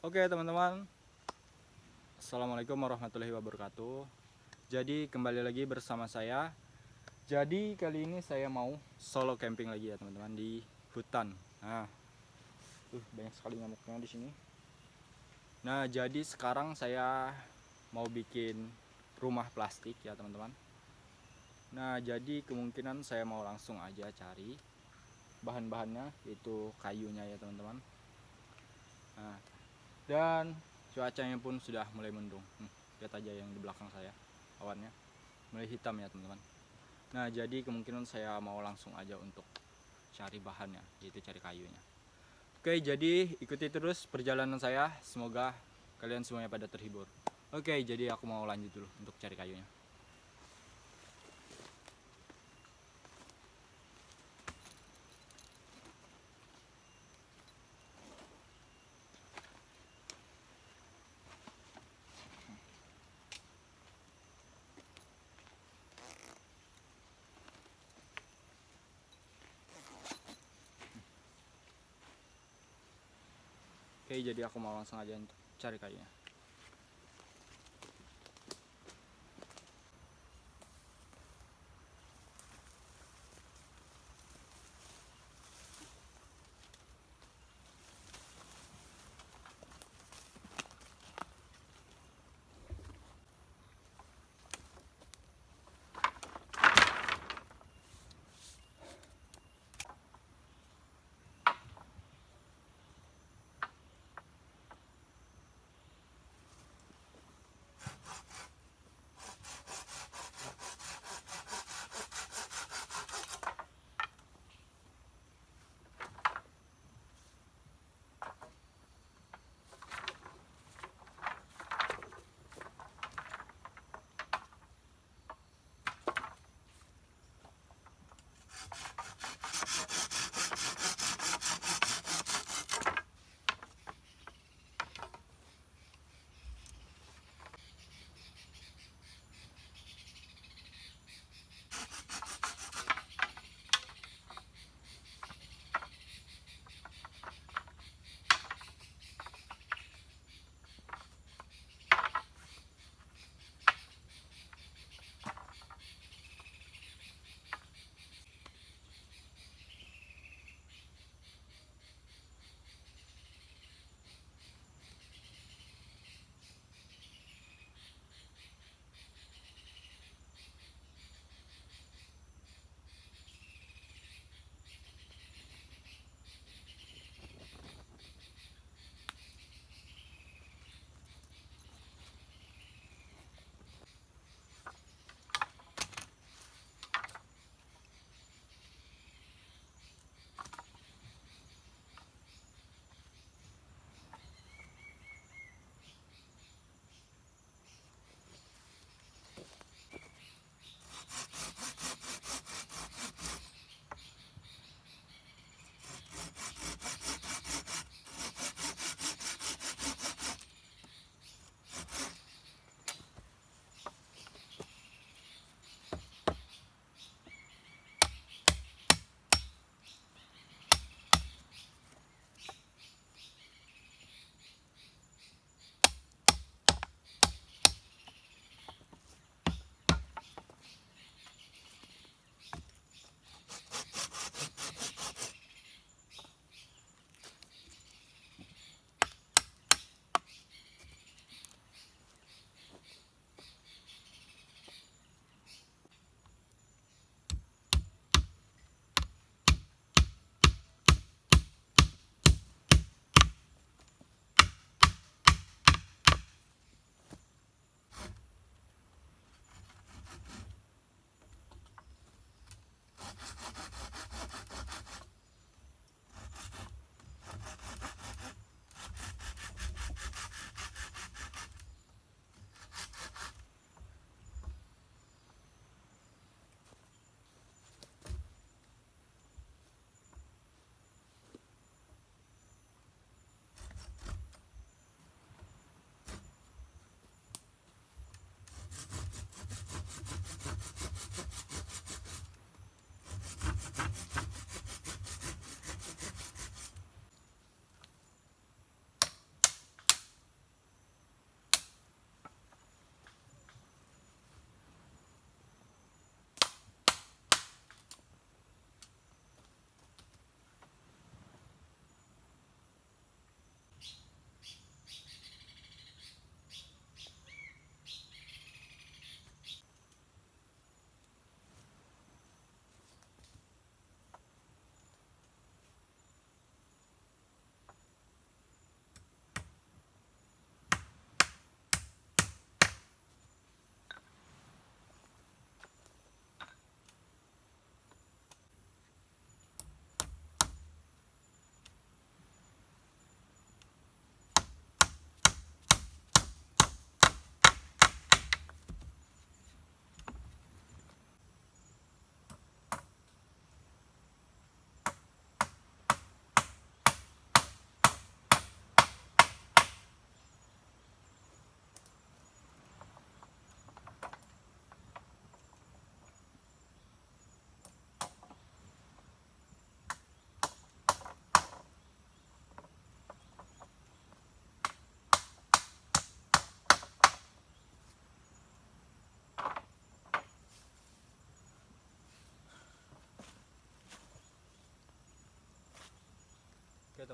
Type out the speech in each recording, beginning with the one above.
Oke teman-teman, Assalamualaikum warahmatullahi wabarakatuh. Jadi kembali lagi bersama saya. Jadi kali ini saya mau solo camping lagi ya teman-teman di hutan. Nah, banyak sekali nyamuknya di sini. Nah, jadi sekarang saya mau bikin rumah plastik ya teman-teman. Nah, jadi kemungkinan saya mau langsung aja cari bahan-bahannya, yaitu kayunya ya teman-teman. Nah, dan cuacanya pun sudah mulai mendung. Lihat aja yang di belakang saya, awannya mulai hitam ya teman-teman. Nah, jadi kemungkinan saya mau langsung aja untuk cari bahannya, yaitu cari kayunya. Oke, jadi ikuti terus perjalanan saya. Semoga kalian semuanya pada terhibur. Oke, jadi aku mau lanjut dulu untuk cari kayunya. Oke, jadi aku mau langsung aja untuk cari kayunya.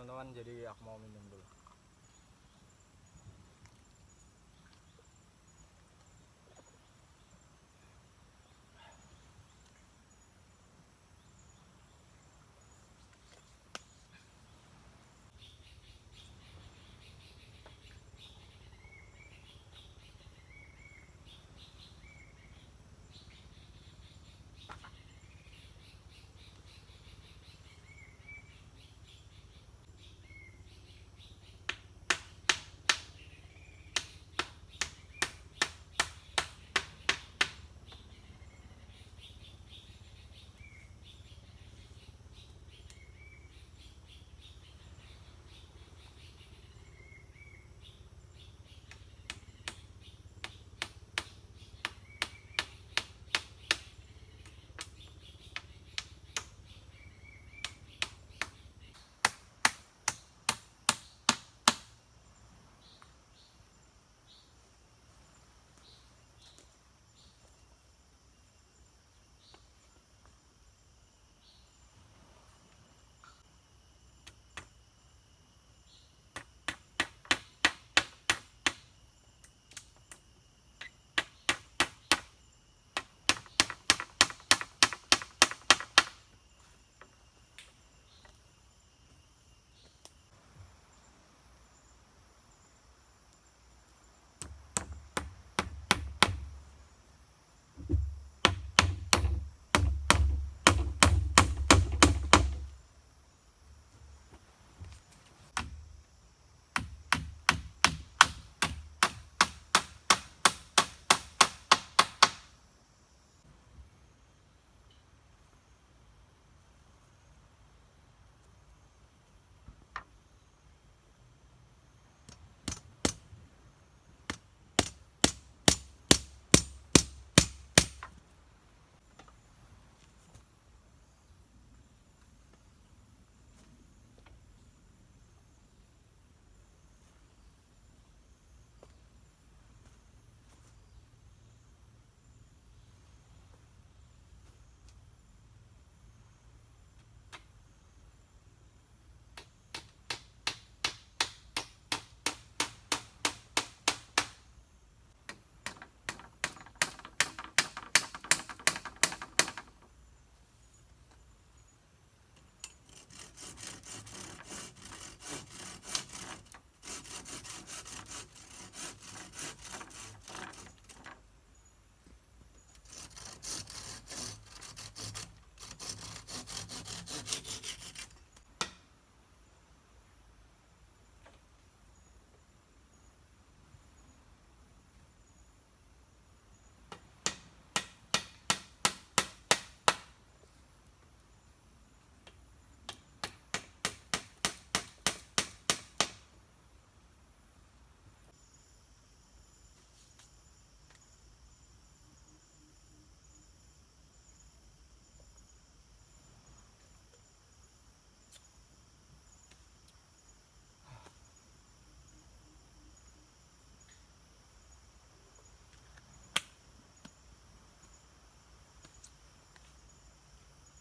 teman-teman, jadi aku mau minum dulu.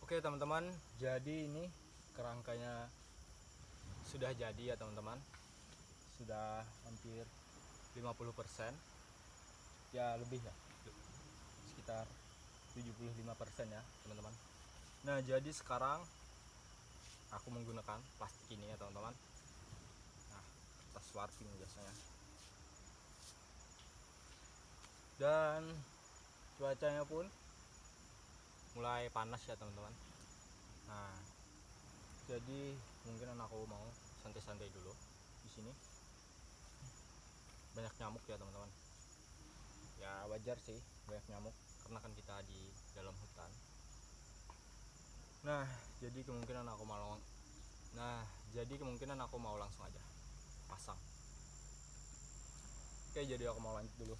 Oke teman-teman, jadi ini kerangkanya sudah jadi ya teman-teman. Sudah hampir 50%. Ya lebih ya. Sekitar 75% ya teman-teman. Nah, jadi sekarang aku menggunakan plastik ini ya teman-teman. Nah, kertas warping biasanya. Dan cuacanya pun mulai panas ya teman-teman. Nah, jadi mungkin aku mau santai-santai dulu di sini. Banyak nyamuk ya teman-teman. Ya wajar sih banyak nyamuk karena kan kita di dalam hutan. Nah, jadi kemungkinan aku mau langsung aja pasang. Oke, jadi aku mau lanjut dulu.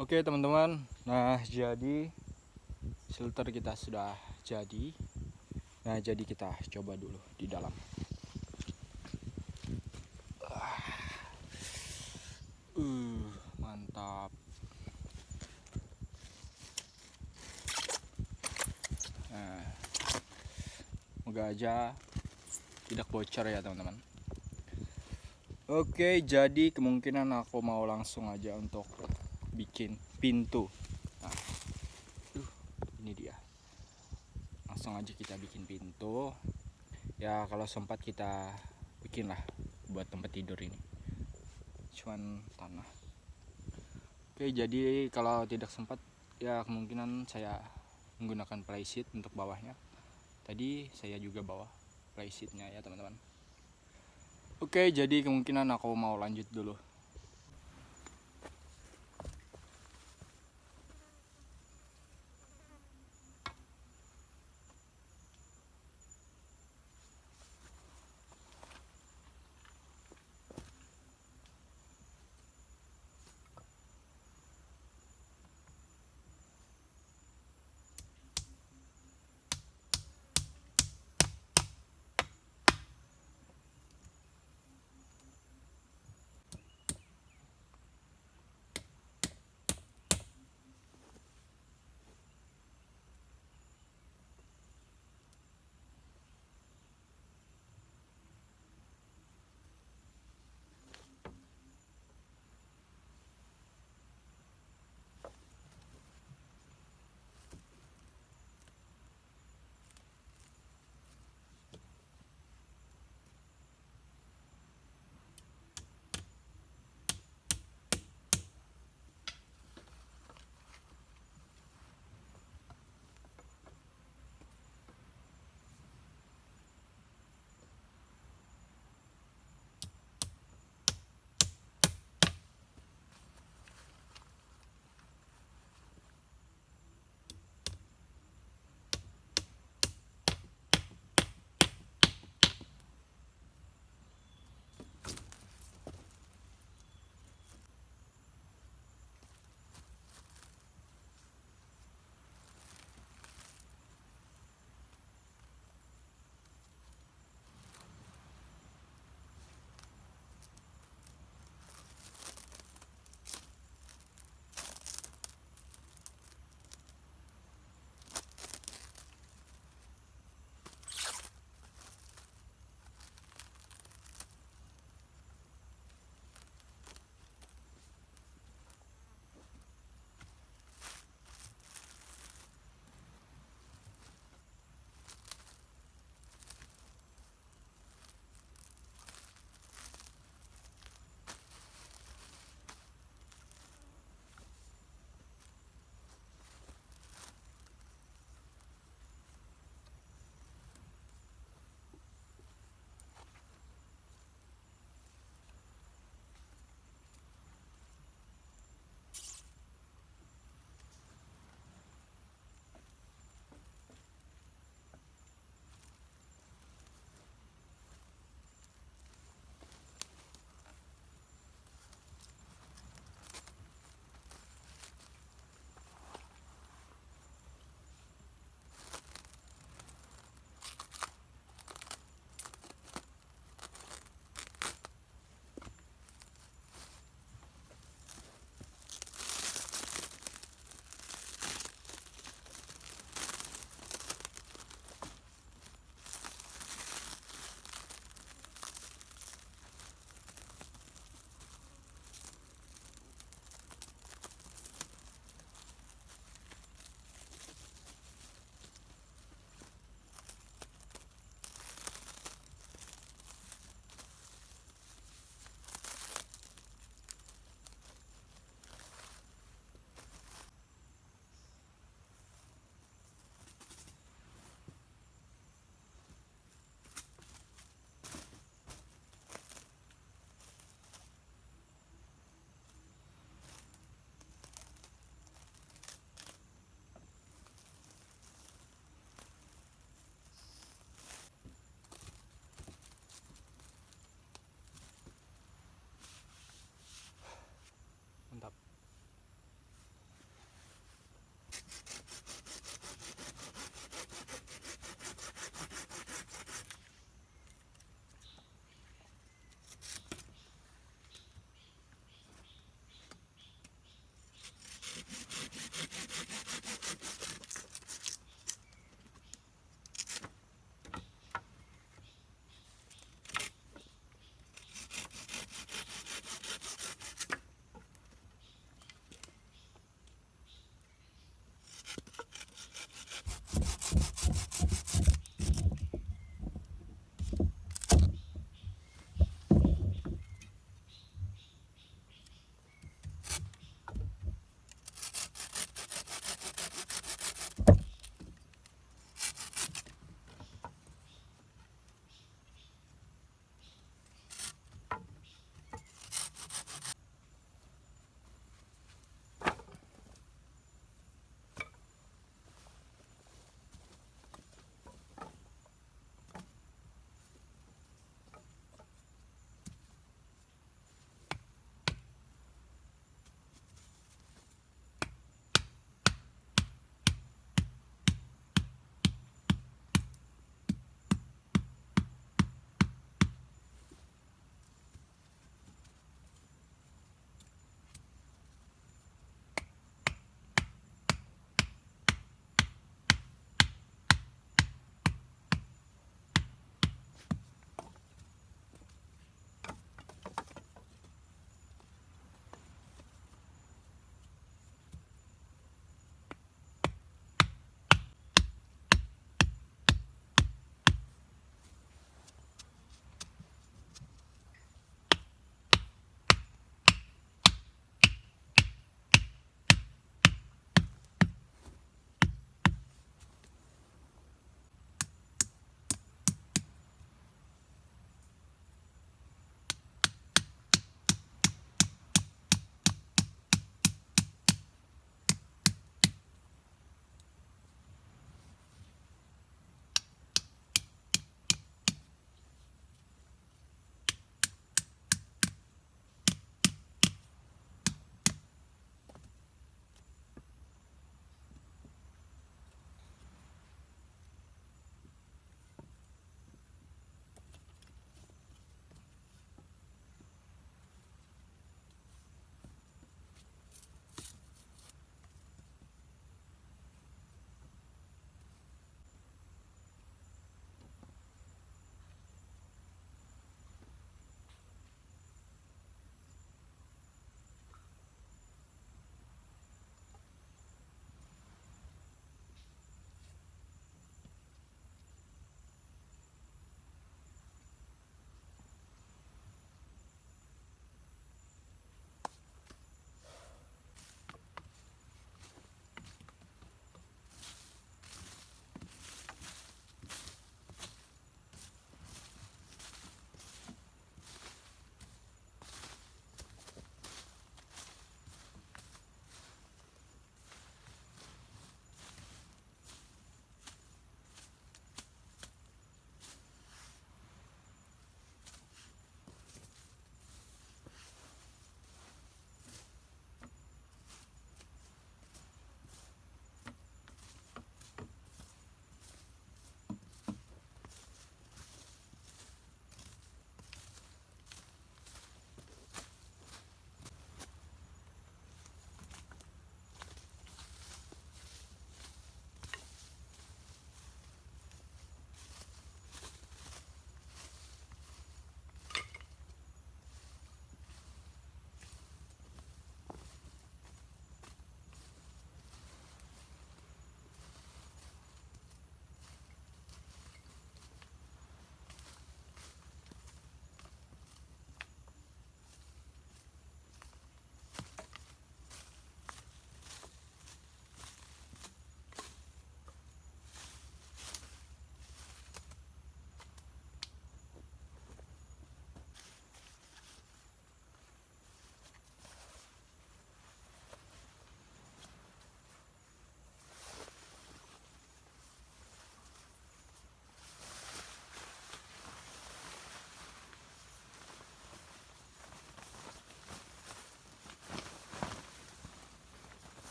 Oke teman-teman, nah jadi shelter kita sudah jadi. Nah jadi kita coba dulu di dalam. Mantap. Nah, semoga aja tidak bocor ya teman-teman. Oke, jadi kemungkinan aku mau langsung aja untuk bikin pintu. Nah, ini dia. Langsung aja kita bikin pintu. Ya kalau sempat kita bikin lah buat tempat tidur ini. Cuman tanah. Oke, jadi kalau tidak sempat ya kemungkinan saya menggunakan plywood untuk bawahnya. Tadi saya juga bawa plywoodnya ya teman-teman. Oke, jadi kemungkinan aku mau lanjut dulu.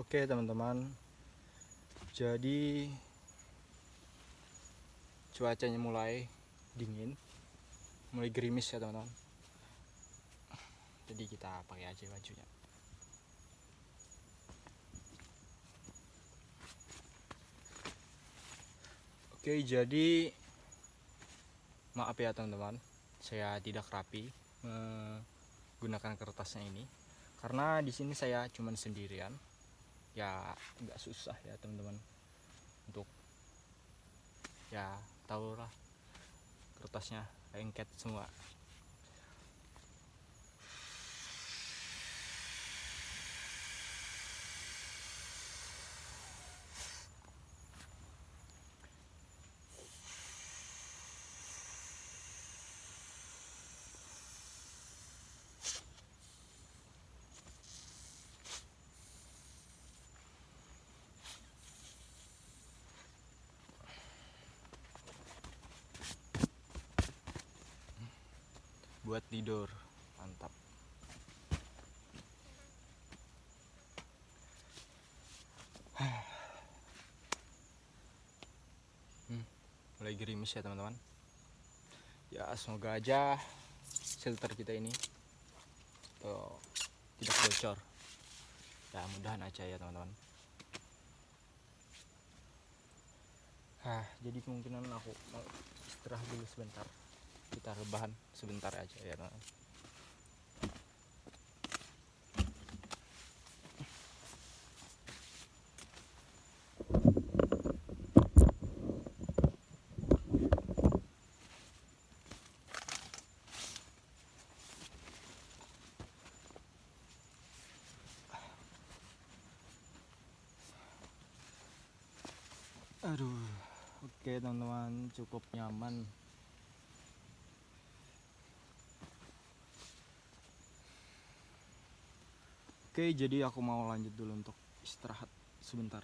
Oke teman-teman, jadi cuacanya mulai dingin, mulai gerimis ya teman-teman. Jadi kita pakai aja bajunya. Oke, jadi maaf ya teman-teman, saya tidak rapi menggunakan kertasnya ini karena di sini saya cuman sendirian. Ya nggak susah ya teman-teman untuk ya tahu lah, kertasnya lengket semua. Buat tidur mantap. Mulai gerimis ya teman-teman. Ya semoga aja shelter kita ini tidak bocor. Ya mudahan aja ya teman-teman. Jadi kemungkinan aku mau istirahat dulu sebentar. Kita rebahan sebentar aja ya teman-teman. Aduh, oke teman-teman, cukup nyaman. Oke, jadi aku mau lanjut dulu untuk istirahat sebentar.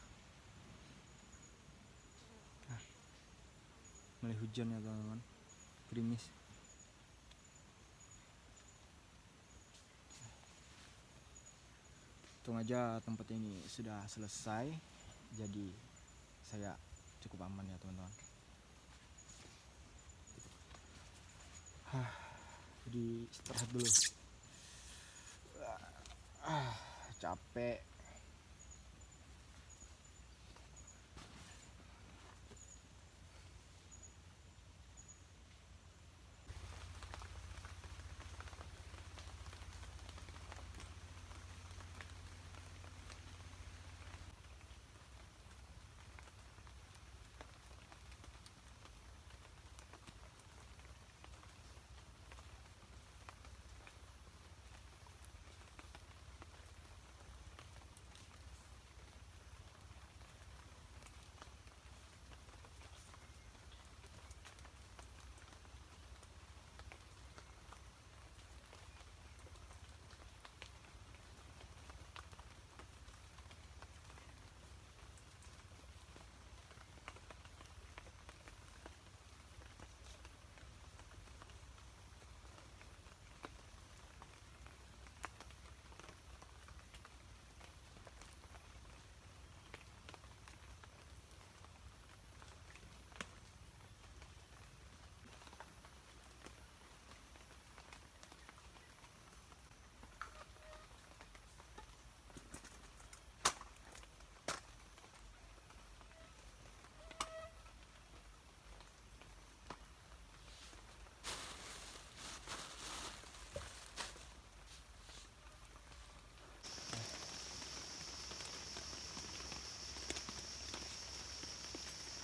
Mulai hujan ya teman-teman, gerimis. Untung aja tempat ini sudah selesai, jadi saya cukup aman ya teman-teman. Jadi istirahat dulu. Capek.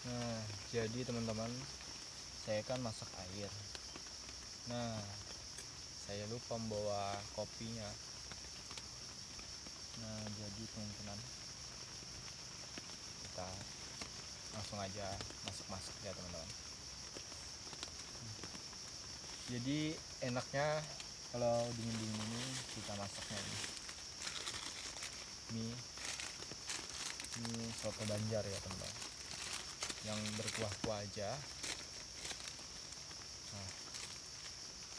Nah, jadi teman-teman, saya kan masak air. Nah, saya lupa membawa kopinya. Nah, jadi kemungkinan kita langsung aja masak-masak ya teman-teman. Jadi enaknya kalau dingin-dingin ini kita masaknya ini soto Banjar ya teman-teman, yang berkuah-kuah aja. Nah,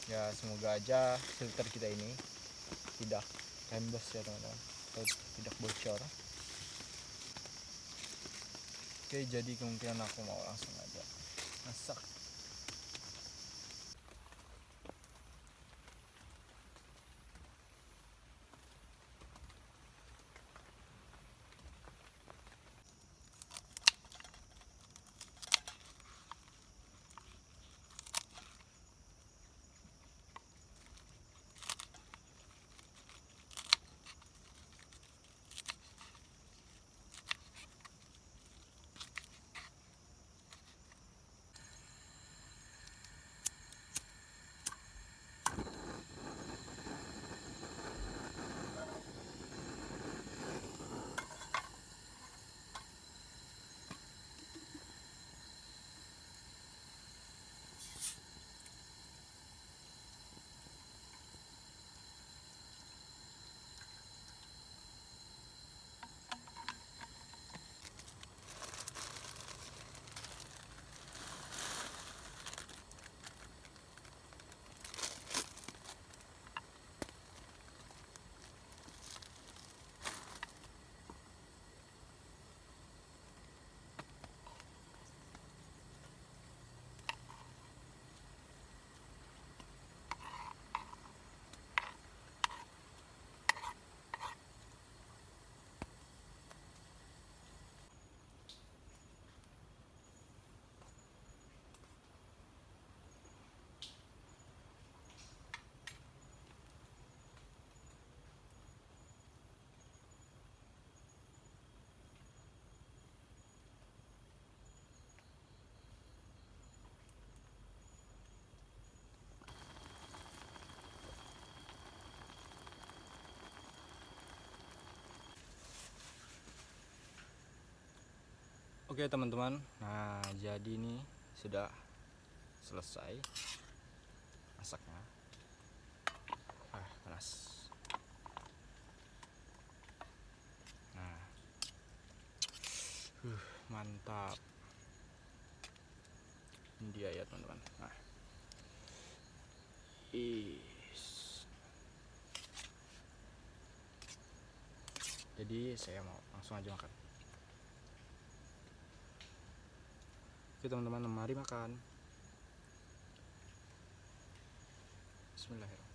ya semoga aja filter kita ini tidak rembes ya teman-teman, atau tidak bocor. Oke, jadi kemungkinan aku mau langsung aja masak. Oke teman-teman, nah jadi ini sudah selesai masaknya. Panas. Nah, mantap. Ini dia ya teman-teman. Nah, jadi saya mau langsung aja makan. Oke teman-teman, mari makan. Bismillahirrahmanirrahim.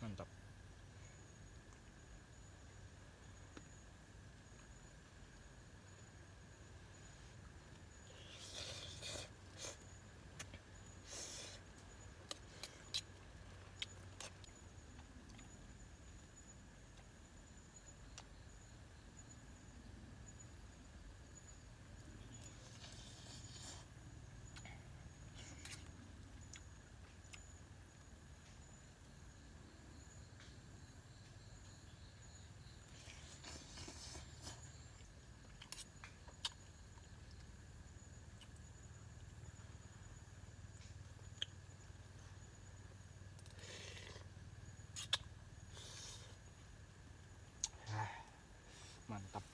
Mantap. Mantap.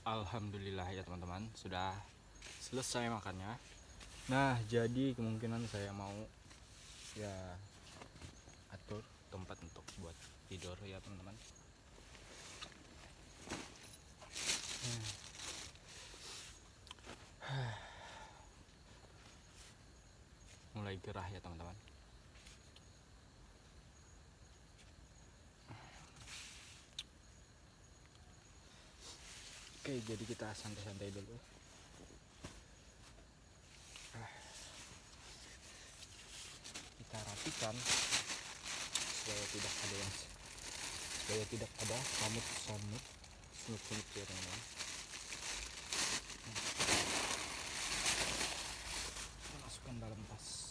Alhamdulillah ya teman-teman, sudah selesai makannya. Nah, jadi kemungkinan saya mau ya atur tempat untuk buat tidur ya teman-teman. Mulai gerah ya teman-teman. Oke, jadi kita santai-santai dulu. Kita rapikan supaya tidak ada semut-semut ya teman-teman. Kita masukkan dalam tas.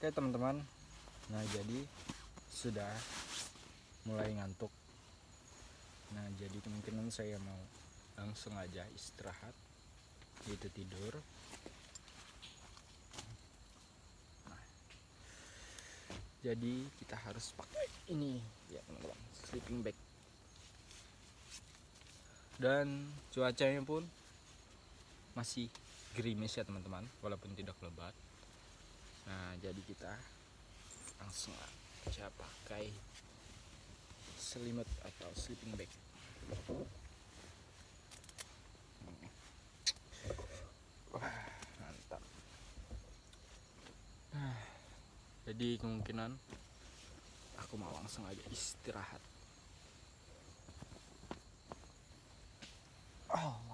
Oke teman-teman, nah jadi sudah mulai ngantuk. Nah jadi kemungkinan saya mau langsung aja istirahat, yaitu tidur. Nah, jadi kita harus pakai ini ya teman-teman, sleeping bag. Dan cuacanya pun masih gerimis ya teman-teman, walaupun tidak lebat. Nah jadi kita langsung aja pakai selimut atau sleeping bag. Wah mantap. Nah, jadi kemungkinan aku mau langsung aja istirahat. Allah.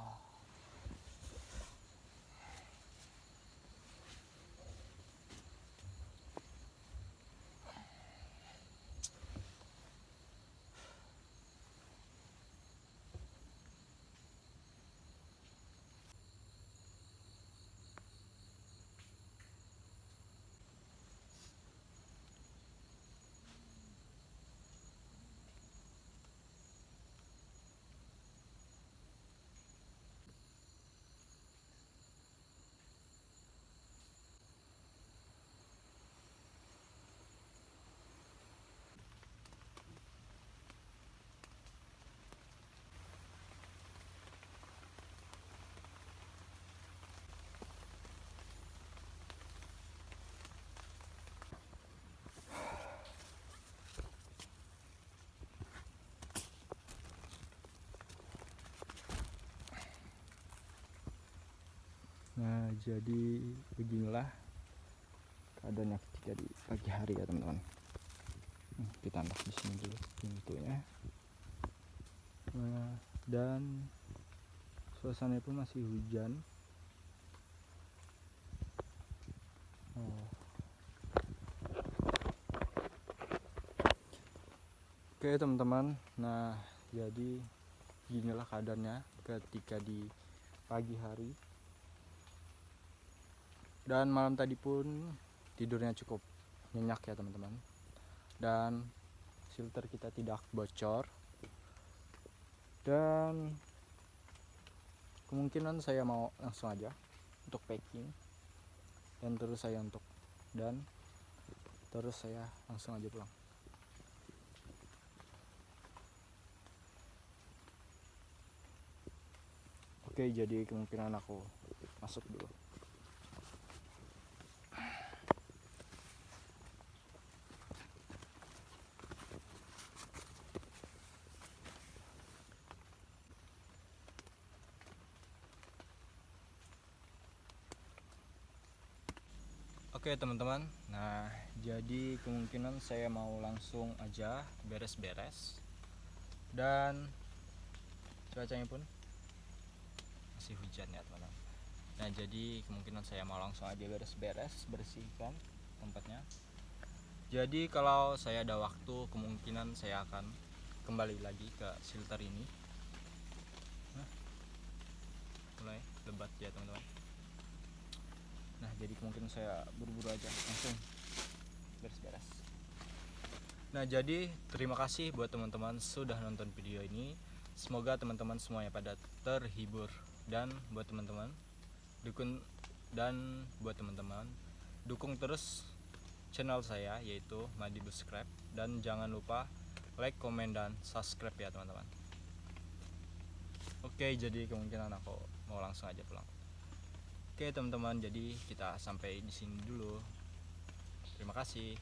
Nah jadi beginilah keadaannya ketika di pagi hari ya teman-teman. Kita tambah di sini dulu pintunya. Nah, dan suasananya pun masih hujan. Oke teman-teman, nah jadi inilah keadaannya ketika di pagi hari. Dan malam tadi pun tidurnya cukup nyenyak ya teman-teman. Dan filter kita tidak bocor. Dan kemungkinan saya mau langsung aja untuk packing. Dan terus saya langsung aja pulang. Oke, jadi kemungkinan aku masuk dulu. Oke teman-teman, nah jadi kemungkinan saya mau langsung aja beres-beres. Dan cuacanya pun masih hujan ya teman-teman. Nah jadi kemungkinan saya mau langsung aja beres-beres, bersihkan tempatnya. Jadi kalau saya ada waktu, kemungkinan saya akan kembali lagi ke shelter ini. Nah, mulai lebat ya teman-teman. Nah jadi kemungkinan saya buru-buru aja langsung beres-beres. Nah jadi terima kasih buat teman-teman sudah nonton video ini. Semoga teman-teman semuanya pada terhibur. Dan buat teman-teman dukung terus channel saya, yaitu Madi Subscribe. Dan jangan lupa like, komen, dan subscribe ya teman-teman. Oke, jadi kemungkinan aku mau langsung aja pulang. Oke teman-teman, jadi kita sampai di sini dulu. Terima kasih.